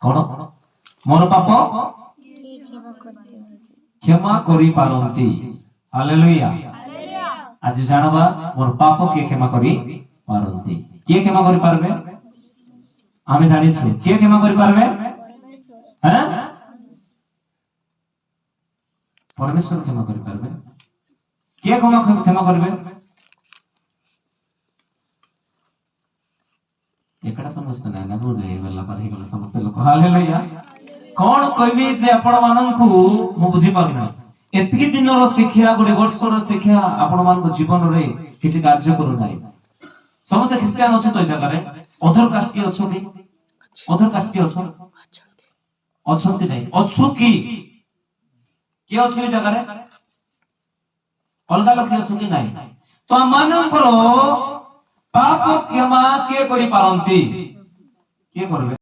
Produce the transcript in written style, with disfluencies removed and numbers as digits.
কোন মোর পাপ ক্ষমা করি পারନ୍ତି। হালেলুয়া। আজি জানবা মোর পাপ কে ক্ষমা করি পারନ୍ତି। কে ক্ষমা করি পারবে? আমি জানিছি। কে ক্ষমা করি পারবে? হ্যাঁ, পরমেশ্বর ক্ষমা করি পারবে। কে ক্ষমা করবে? एकटा तो मुझसे ना ना दूर है वाला पर ही वाला समझते लोग। हालेलुया। कौन कहबे जे आपण माननकु मु बुझी पारना एतकी दिनर शिक्षा गोटे वर्षर शिक्षा आपण मानक जीवन रे किसी कार्य करू नाही। समस्त ख्रिस्टियन अछि तो जगह रे अदर कास्ट के अछथि, अदर कास्ट के अछथि नाही अछु की के अछि जगह रे अलगा लोक अछि नाही। तो मानकर पाप क्षमा के करि पारंती? के करबे?